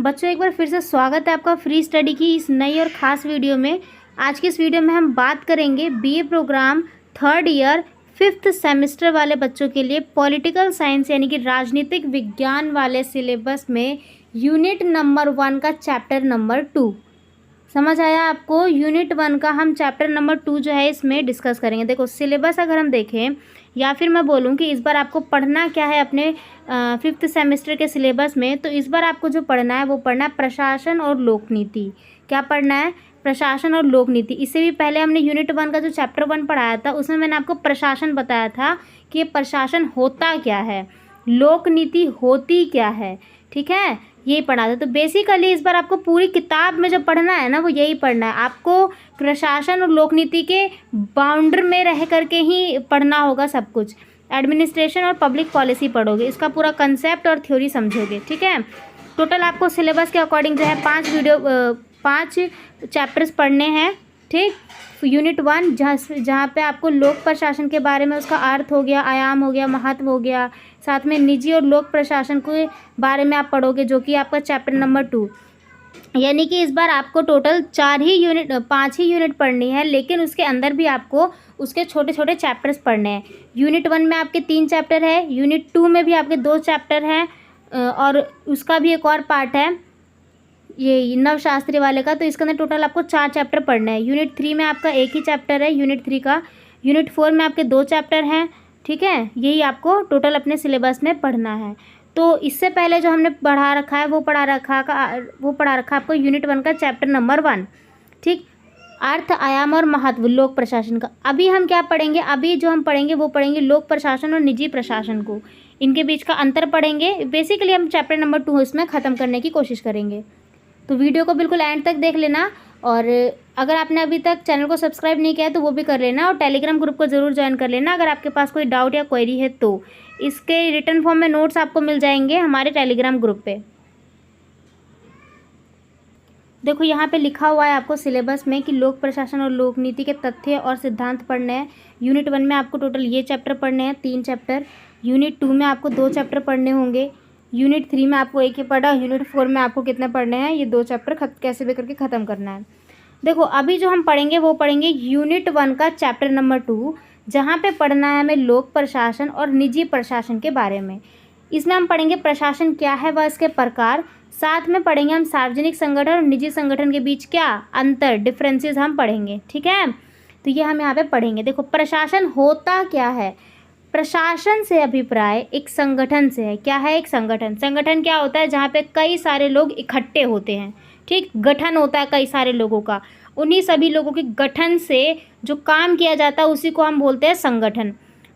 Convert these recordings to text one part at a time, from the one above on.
बच्चों एक बार फिर से स्वागत है आपका फ्री स्टडी की इस नई और ख़ास वीडियो में। आज की इस वीडियो में हम बात करेंगे BA programme 3rd year 5th semester वाले बच्चों के लिए पॉलिटिकल साइंस यानी कि राजनीतिक विज्ञान वाले सिलेबस में यूनिट नंबर 1 का चैप्टर नंबर 2। समझ आया आपको? यूनिट 1 का हम चैप्टर नंबर 2 जो है इसमें डिस्कस करेंगे। देखो सिलेबस अगर हम देखें या फिर मैं बोलूँ कि इस बार आपको पढ़ना क्या है अपने 5th सेमेस्टर के सिलेबस में, तो इस बार आपको जो पढ़ना है वो पढ़ना है प्रशासन और लोकनीति। क्या पढ़ना है? प्रशासन और लोकनीति। इससे भी पहले हमने यूनिट 1 का जो चैप्टर 1 पढ़ाया था उसमें मैंने आपको प्रशासन बताया था कि ये प्रशासन होता क्या है, लोकनीति होती क्या है। ठीक है, यही पढ़ा था। तो बेसिकली इस बार आपको पूरी किताब में जो पढ़ना है ना वो यही पढ़ना है। आपको प्रशासन और लोकनीति के बाउंड्री में रह करके ही पढ़ना होगा सब कुछ। एडमिनिस्ट्रेशन और पब्लिक पॉलिसी पढ़ोगे, इसका पूरा कंसेप्ट और थ्योरी समझोगे। ठीक है, टोटल आपको सिलेबस के अकॉर्डिंग जो है 5 चैप्टर्स पढ़ने हैं। ठीक, यूनिट 1 जहाँ पे आपको लोक प्रशासन के बारे में उसका अर्थ हो गया, आयाम हो गया, महत्व हो गया, साथ में निजी और लोक प्रशासन के बारे में आप पढ़ोगे जो कि आपका चैप्टर नंबर 2। यानी कि इस बार आपको टोटल 5 ही यूनिट पढ़नी है, लेकिन उसके अंदर भी आपको उसके छोटे छोटे चैप्टर्स पढ़ने हैं। यूनिट 1 में आपके 3 चैप्टर है, यूनिट 2 में भी आपके 2 चैप्टर हैं और उसका भी एक और पार्ट है ये नवशास्त्री वाले का। तो इसके अंदर टोटल आपको 4 चैप्टर पढ़ने हैं। यूनिट 3 में आपका एक ही चैप्टर है यूनिट 3 का। यूनिट 4 में आपके 2 चैप्टर हैं। ठीक है, यही आपको टोटल अपने सिलेबस में पढ़ना है। तो इससे पहले जो हमने पढ़ा रखा है वो पढ़ा रखा आपको यूनिट 1 का चैप्टर नंबर 1। ठीक, अर्थ, आयाम और महत्व लोक प्रशासन का। अभी हम क्या पढ़ेंगे? अभी जो हम पढ़ेंगे वो पढ़ेंगे लोक प्रशासन और निजी प्रशासन को, इनके बीच का अंतर पढ़ेंगे। बेसिकली हम चैप्टर नंबर 2 इसमें ख़त्म करने की कोशिश करेंगे। तो वीडियो को बिल्कुल एंड तक देख लेना, और अगर आपने अभी तक चैनल को सब्सक्राइब नहीं किया है तो वो भी कर लेना, और टेलीग्राम ग्रुप को ज़रूर ज्वाइन कर लेना अगर आपके पास कोई डाउट या क्वेरी है तो। इसके रिटन फॉर्म में नोट्स आपको मिल जाएंगे हमारे टेलीग्राम ग्रुप पे। देखो यहाँ पे लिखा हुआ है आपको सिलेबस में कि लोक प्रशासन और लोकनीति के तथ्य और सिद्धांत पढ़ने हैं। यूनिट 1 में आपको टोटल ये चैप्टर पढ़ने हैं, 3 चैप्टर। यूनिट 2 में आपको 2 चैप्टर पढ़ने होंगे। यूनिट 3 में आपको एक ही पढ़ा। यूनिट 4 में आपको कितने पढ़ने हैं? ये 2 चैप्टर कैसे भी करके ख़त्म करना है। देखो अभी जो हम पढ़ेंगे वो पढ़ेंगे यूनिट 1 का चैप्टर नंबर 2, जहाँ पे पढ़ना है हमें लोक प्रशासन और निजी प्रशासन के बारे में। इसमें हम पढ़ेंगे प्रशासन क्या है व इसके प्रकार, साथ में पढ़ेंगे हम सार्वजनिक संगठन और निजी संगठन के बीच क्या अंतर, डिफरेंसेस हम पढ़ेंगे। ठीक है, तो ये हम यहाँ पे पढ़ेंगे। देखो प्रशासन होता क्या है? प्रशासन से अभिप्राय एक संगठन से है। क्या है? एक संगठन। संगठन क्या होता है? जहाँ पे कई सारे लोग इकट्ठे होते हैं। ठीक, गठन होता है कई सारे लोगों का। उन्हीं सभी लोगों के गठन से जो काम किया जाता है उसी को हम बोलते हैं संगठन।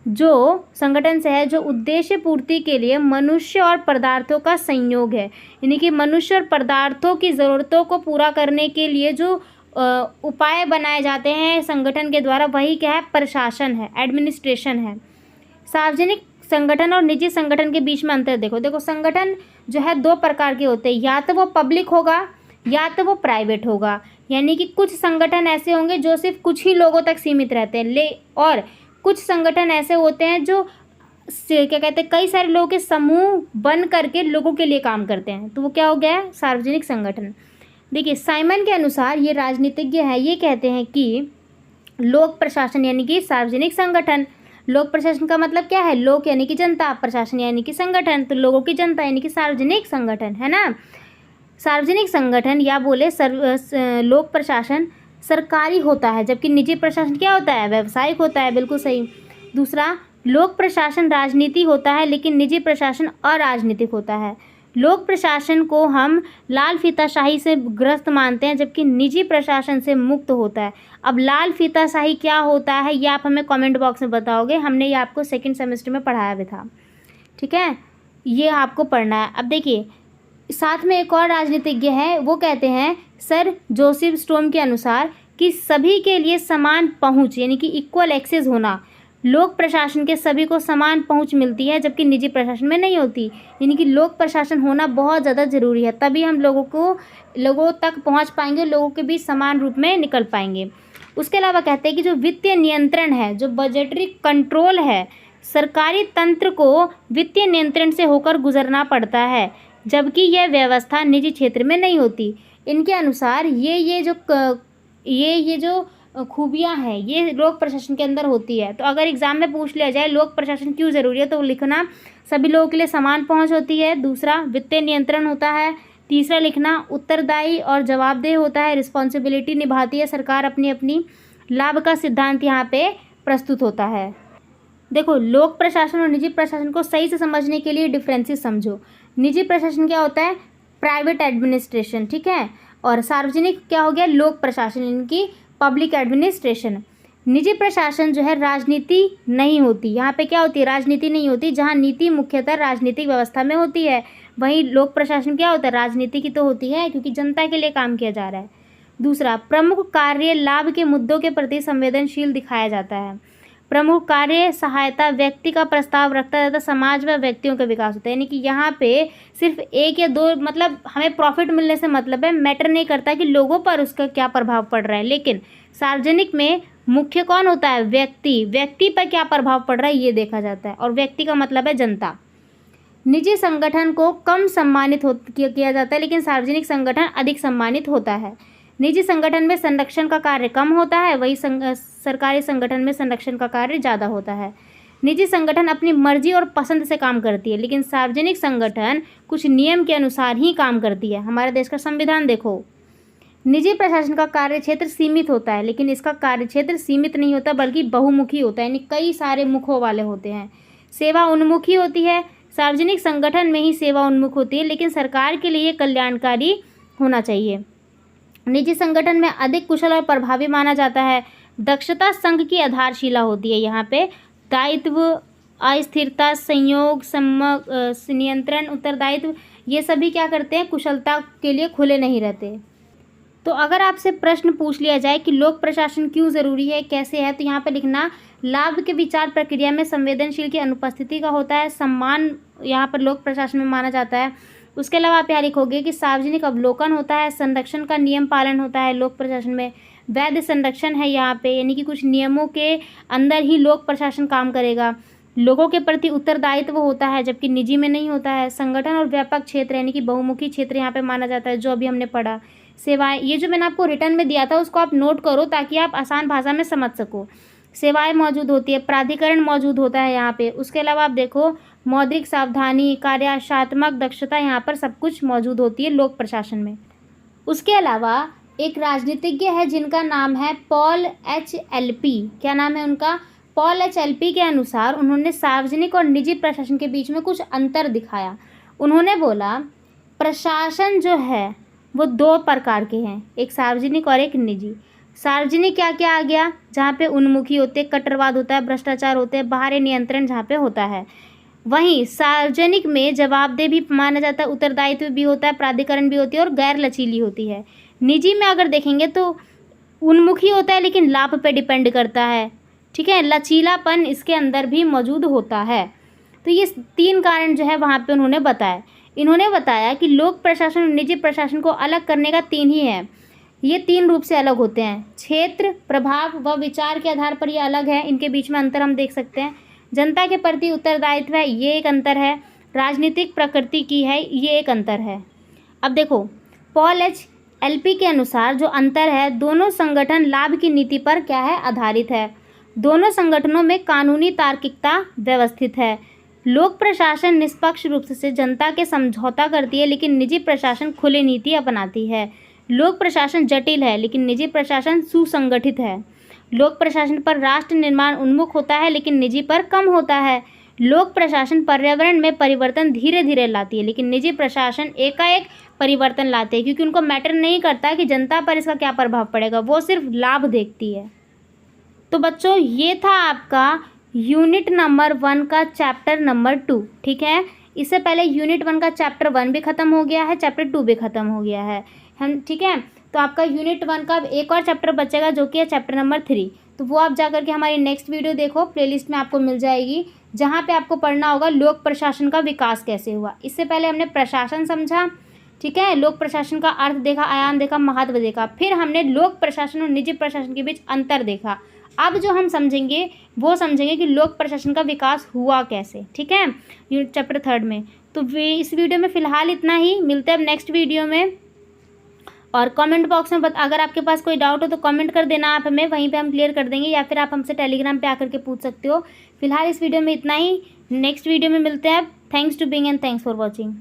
जो संगठन से है जो उद्देश्य पूर्ति के लिए मनुष्य और पदार्थों का संयोग है, यानी कि मनुष्य और पदार्थों की ज़रूरतों को पूरा करने के लिए जो उपाय बनाए जाते हैं संगठन के द्वारा, वही क्या है? प्रशासन है, एडमिनिस्ट्रेशन है। सार्वजनिक संगठन और निजी संगठन के बीच में अंतर देखो संगठन जो है 2 प्रकार के होते हैं, या तो वो पब्लिक होगा या तो वो प्राइवेट होगा। यानी कि कुछ संगठन ऐसे होंगे जो सिर्फ कुछ ही लोगों तक सीमित रहते हैं, और कुछ संगठन ऐसे होते हैं जो क्या कहते हैं कई सारे लोगों के समूह बन करके लोगों के लिए काम करते हैं। तो वो क्या हो गया? सार्वजनिक संगठन। देखिए साइमन के अनुसार ये राजनीतिज्ञ है, ये कहते हैं कि लोक प्रशासन यानी कि सार्वजनिक संगठन। लोक प्रशासन का मतलब क्या है? लोक यानी कि जनता, प्रशासन यानी कि संगठन, तो लोगों की जनता यानी कि सार्वजनिक संगठन, है ना। सार्वजनिक संगठन या बोले लोक प्रशासन सरकारी होता है, जबकि निजी प्रशासन क्या होता है? व्यावसायिक होता है। बिल्कुल सही। दूसरा, लोक प्रशासन राजनीति होता है लेकिन निजी प्रशासन अराजनीतिक होता है। लोक प्रशासन को हम लाल फीताशाही से ग्रस्त मानते हैं, जबकि निजी प्रशासन से मुक्त होता है। अब लाल फीताशाही क्या होता है ये आप हमें कमेंट बॉक्स में बताओगे। हमने ये आपको 2nd सेमेस्टर में पढ़ाया भी था। ठीक है, ये आपको पढ़ना है। अब देखिए साथ में एक और राजनीतिज्ञ है, वो कहते हैं सर जोसेफ स्टोम के अनुसार कि सभी के लिए समान पहुंच यानी कि इक्वल एक्सेस होना। लोक प्रशासन के सभी को समान पहुंच मिलती है जबकि निजी प्रशासन में नहीं होती। यानी कि लोक प्रशासन होना बहुत ज़्यादा ज़रूरी है, तभी हम लोगों तक पहुंच पाएंगे, लोगों के बीच समान रूप में निकल पाएंगे। उसके अलावा कहते हैं कि जो वित्तीय नियंत्रण है, जो बजटरी कंट्रोल है, सरकारी तंत्र को वित्तीय नियंत्रण से होकर गुजरना पड़ता है। जबकि यह व्यवस्था निजी क्षेत्र में नहीं होती। इनके अनुसार ये जो खूबियाँ हैं ये लोक प्रशासन के अंदर होती है। तो अगर एग्जाम में पूछ लिया जाए लोक प्रशासन क्यों ज़रूरी है, तो लिखना सभी लोगों के लिए समान पहुंच होती है। दूसरा, वित्तीय नियंत्रण होता है। तीसरा लिखना, उत्तरदायी और जवाबदेह होता है, रिस्पॉन्सिबिलिटी निभाती है सरकार अपनी अपनी। लाभ का सिद्धांत यहाँ पे प्रस्तुत होता है। देखो, लोक प्रशासन और निजी प्रशासन को सही से समझने के लिए डिफरेंसेस समझो। निजी प्रशासन क्या होता है? प्राइवेट एडमिनिस्ट्रेशन, ठीक है। और सार्वजनिक क्या हो गया? लोक प्रशासन, इनकी पब्लिक एडमिनिस्ट्रेशन। निजी प्रशासन जो है राजनीति नहीं होती, यहाँ पे क्या होती है? राजनीति नहीं होती। जहाँ नीति मुख्यतः राजनीतिक व्यवस्था में होती है, वहीं लोक प्रशासन क्या होता है? राजनीति की तो होती है, क्योंकि जनता के लिए काम किया जा रहा है। दूसरा, प्रमुख कार्य लाभ के मुद्दों के प्रति संवेदनशील दिखाया जाता है। प्रमुख कार्य सहायता व्यक्ति का प्रस्ताव रखता है तथा समाज व व्यक्तियों का विकास होता है। यानी कि यहाँ पे सिर्फ एक या दो, मतलब हमें प्रॉफिट मिलने से मतलब है, मैटर नहीं करता कि लोगों पर उसका क्या प्रभाव पड़ रहा है। लेकिन सार्वजनिक में मुख्य कौन होता है? व्यक्ति पर क्या प्रभाव पड़ रहा है ये देखा जाता है, और व्यक्ति का मतलब है जनता। निजी संगठन को कम सम्मानित किया जाता है, लेकिन सार्वजनिक संगठन अधिक सम्मानित होता है। निजी संगठन में संरक्षण का कार्य कम होता है, वही सरकारी संगठन में संरक्षण का कार्य ज़्यादा होता है। निजी संगठन अपनी मर्जी और पसंद से काम करती है, लेकिन सार्वजनिक संगठन कुछ नियम के अनुसार ही काम करती है। हमारे देश का संविधान देखो। निजी प्रशासन का कार्य क्षेत्र सीमित होता है, लेकिन इसका कार्य क्षेत्र सीमित नहीं होता बल्कि बहुमुखी होता है, यानी कई सारे मुखों वाले होते हैं। सेवा उन्मुखी होती है, सार्वजनिक संगठन में ही सेवा उन्मुख होती है, लेकिन सरकार के लिए कल्याणकारी होना चाहिए। निजी संगठन में अधिक कुशल और प्रभावी माना जाता है। दक्षता संघ की आधारशिला होती है। यहाँ पे दायित्व, अस्थिरता, संयोग, नियंत्रण, उत्तरदायित्व, ये सभी क्या करते हैं? कुशलता के लिए खुले नहीं रहते। तो अगर आपसे प्रश्न पूछ लिया जाए कि लोक प्रशासन क्यों ज़रूरी है, कैसे है, तो यहाँ पे लिखना, लाभ के विचार प्रक्रिया में संवेदनशील की अनुपस्थिति का होता है। सम्मान यहाँ पर लोक प्रशासन में माना जाता है। उसके अलावा आप यहाँ लिखोगे कि सार्वजनिक अवलोकन होता है, संरक्षण का नियम पालन होता है लोक प्रशासन में। वैध संरक्षण है यहाँ पे, यानी कि कुछ नियमों के अंदर ही लोक प्रशासन काम करेगा। लोगों के प्रति उत्तरदायित्व होता है, जबकि निजी में नहीं होता है। संगठन और व्यापक क्षेत्र, यानी कि बहुमुखी क्षेत्र यहाँ पे माना जाता है, जो अभी हमने पढ़ा। सेवाएं, ये जो मैंने आपको रिटर्न में दिया था उसको आप नोट करो ताकि आप आसान भाषा में समझ सको। सेवाएं मौजूद होती है, प्राधिकरण मौजूद होता है यहाँ पे। उसके अलावा आप देखो, मौद्रिक सावधानी, कार्याशात्मक दक्षता, यहाँ पर सब कुछ मौजूद होती है लोक प्रशासन में। उसके अलावा एक राजनीतिज्ञ है जिनका नाम है पॉल एच एलपी। क्या नाम है उनका? पॉल एच एलपी के अनुसार उन्होंने सार्वजनिक और निजी प्रशासन के बीच में कुछ अंतर दिखाया। उन्होंने बोला, प्रशासन जो है वो दो प्रकार के हैं, एक सार्वजनिक और एक निजी। सार्वजनिक क्या क्या आ गया? जहाँ पे उन्मुखी होते, कट्टरवाद होता है, भ्रष्टाचार होते हैं, बाहरी नियंत्रण जहाँ पे होता है। वहीं सार्वजनिक में जवाबदेह भी माना जाता है, उत्तरदायित्व भी होता है, प्राधिकरण भी होती है और गैर लचीली होती है। निजी में अगर देखेंगे तो उन्मुखी होता है लेकिन लाभ पे डिपेंड करता है, ठीक है। लचीलापन इसके अंदर भी मौजूद होता है। तो ये तीन कारण जो है वहाँ पे उन्होंने बताया। इन्होंने बताया कि लोक प्रशासन और निजी प्रशासन को अलग करने का तीन ही है। ये तीन रूप से अलग होते हैं। क्षेत्र, प्रभाव व विचार के आधार पर ये अलग है। इनके बीच में अंतर हम देख सकते हैं। जनता के प्रति उत्तरदायित्व है, ये एक अंतर है। राजनीतिक प्रकृति की है, ये एक अंतर है। अब देखो, पॉल एच एलपी के अनुसार जो अंतर है, दोनों संगठन लाभ की नीति पर क्या है? आधारित है। दोनों संगठनों में कानूनी तार्किकता व्यवस्थित है। लोक प्रशासन निष्पक्ष रूप से जनता के समझौता करती है, लेकिन निजी प्रशासन खुली नीति अपनाती है। लोक प्रशासन जटिल है, लेकिन निजी प्रशासन सुसंगठित है। लोक प्रशासन पर राष्ट्र निर्माण उन्मुख होता है, लेकिन निजी पर कम होता है। लोक प्रशासन पर्यावरण में परिवर्तन धीरे धीरे लाती है, लेकिन निजी प्रशासन एकाएक परिवर्तन लाते हैं, क्योंकि उनको मैटर नहीं करता कि जनता पर इसका क्या प्रभाव पड़ेगा, वो सिर्फ लाभ देखती है। तो बच्चों, ये था आपका यूनिट नंबर 1 का चैप्टर नंबर 2, ठीक है। इससे पहले यूनिट 1 का चैप्टर 1 भी खत्म हो गया है, चैप्टर 2 भी खत्म हो गया है हम, ठीक है। तो आपका यूनिट 1 का एक और चैप्टर बचेगा जो कि है चैप्टर नंबर 3। तो वो आप जाकर के हमारी नेक्स्ट वीडियो देखो, प्लेलिस्ट में आपको मिल जाएगी, जहाँ पे आपको पढ़ना होगा लोक प्रशासन का विकास कैसे हुआ। इससे पहले हमने प्रशासन समझा, ठीक है, लोक प्रशासन का अर्थ देखा, आयाम देखा, महत्व देखा, फिर हमने लोक प्रशासन और निजी प्रशासन के बीच अंतर देखा। अब जो हम समझेंगे वो समझेंगे कि लोक प्रशासन का विकास हुआ कैसे, ठीक है, चैप्टर 3 में। तो इस वीडियो में फ़िलहाल इतना ही, मिलते हैं अब नेक्स्ट वीडियो में। और कमेंट बॉक्स में अगर आपके पास कोई डाउट हो तो कमेंट कर देना आप हमें, वहीं पे हम क्लियर कर देंगे, या फिर आप हमसे टेलीग्राम पे आकर के पूछ सकते हो। फिलहाल इस वीडियो में इतना ही, नेक्स्ट वीडियो में मिलते हैं अब। Thanks to being and thanks for watching.